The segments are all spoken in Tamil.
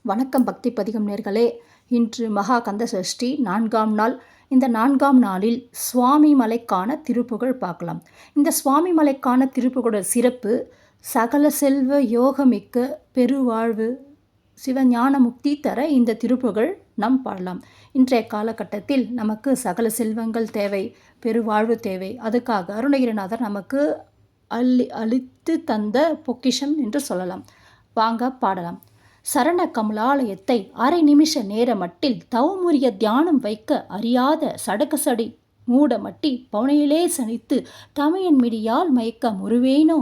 வணக்கம் பக்தி பதிகம் நேர்களே. இன்று மகா கந்த சஷ்டி 4ஆம் நாள். இந்த 4ஆம் நாளில் சுவாமி மலைக்கான திருப்புகழ் பார்க்கலாம். இந்த சுவாமி மலைக்கான திருப்புகழோட சிறப்பு சகல செல்வ யோகமிக்க பெருவாழ்வு சிவஞான முக்தி தர இந்த திருப்புகழ் நாம் பாடலாம். இன்றைய காலகட்டத்தில் நமக்கு சகல செல்வங்கள் தேவை, பெருவாழ்வு தேவை. அதுக்காக அருணகிரிநாதர் நமக்கு அளித்து தந்த பொக்கிஷம் என்று சொல்லலாம். வாங்க பாடலாம். சரண கமலாலயத்தை அரை நிமிஷ நேர மட்டில் தவமுரிய தியானம் வைக்க அறியாத சடகசடி மூட மட்டி பவனையிலே சனித்து தமையன் மிடியால் மயக்க முருவேனோ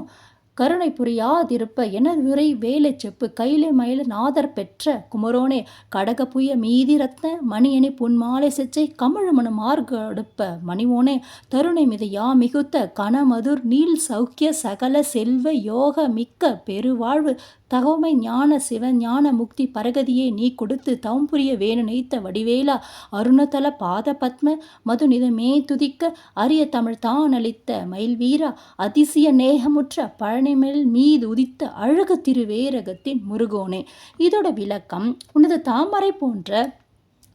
கருணை புரியாதிருப்ப எனதுரை வேலை செப்பு கையிலே மயில நாதர் பெற்ற குமரோனே கடகப்புய மீதி ரத்ன மணியணி புன்மாலை செச்சை கமழமனு மார்க அடுப்ப மணிவோனே தருணை மிதையா மிகுத்த கனமதுர் நீல் சௌக்கிய சகல செல்வ யோக மிக்க பெருவாழ்வு தகவமை ஞான சிவஞான முக்தி பரகதியே நீ கொடுத்து தவம்புரிய வேணு நெய்த்த வடிவேலா அருணதல பாத பத்ம மதுநிதமே துதிக்க அரிய தமிழ் தான் அளித்த மயில் வீரா அதிசய நேகமுற்ற பழனிமேல் மீது உதித்த அழகு திருவேரகத்தின் முருகோனே. இதோட விளக்கம், உனது தாமரை போன்ற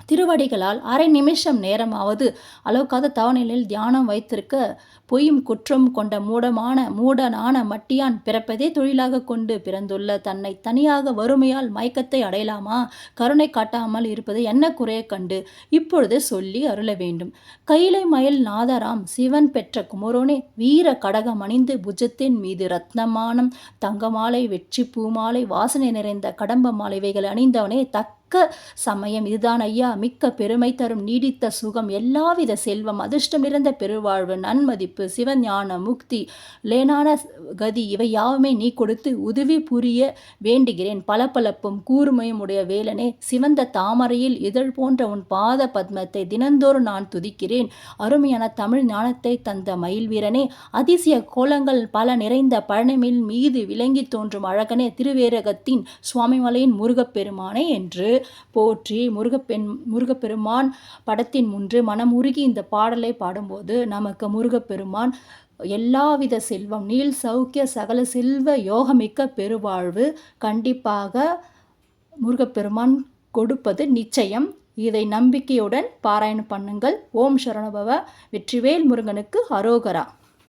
திருவடிகளால் அரை நிமிஷம் நேரமாவது அளவுக்காத தவநிலையில் தியானம் வைத்திருக்க பொய்யும் குற்றம் கொண்ட மூடனான மட்டியான் பிறப்பதே தொழிலாக கொண்டு பிறந்துள்ள தன்னை தனியாக வறுமையால் மயக்கத்தை அடையலாமா? கருணை காட்டாமல் இருப்பது என்ன குறைய கண்டு இப்பொழுது சொல்லி அருள வேண்டும். கையிலை மயில் நாதராம் சிவன் பெற்ற குமரோனே வீர கடகம் அணிந்து புஜத்தின் மீது ரத்னமானம் தங்கமாலை வெற்றி பூமாலை வாசனை நிறைந்த கடம்ப மாலை இவைகள் அணிந்தவனே சமயம் இதுதான் ஐயா. மிக்க பெருமை தரும் நீடித்த சுகம் எல்லாவித செல்வம் அதிர்ஷ்டம் நிறைந்த பெருவாழ்வு நன்மதிப்பு சிவஞான முக்தி லேனான கதி இவை யாவுமே நீ கொடுத்து உதவி புரிய வேண்டுகிறேன். பளபளப்பும் கூர்மையும் உடைய வேலனே சிவந்த தாமரையில் இதழ் போன்ற உன் பாத பத்மத்தை தினந்தோறும் நான் துதிக்கிறேன். அருமையான தமிழ் ஞானத்தை தந்த மயில் வீரனே அதிசய கோலங்கள் பல நிறைந்த பழனிமேல் மீது விளங்கி தோன்றும் அழகனே திருவேரகத்தின் சுவாமிமலையின் முருகப்பெருமானே என்று போற்றி முருகப்பெருமான் படத்தின் முன்று மனமுருகி இந்த பாடலை பாடும்போது நமக்கு முருகப்பெருமான் எல்லாவித செல்வம் நீல் சௌக்கிய சகல செல்வ யோகமிக்க பெருவாழ்வு கண்டிப்பாக முருகப்பெருமான் கொடுப்பது நிச்சயம். இதை நம்பிக்கையுடன் பாராயணம் பண்ணுங்கள். ஓம் சரவணபவ. வெற்றிவேல் முருகனுக்கு அரோகரா.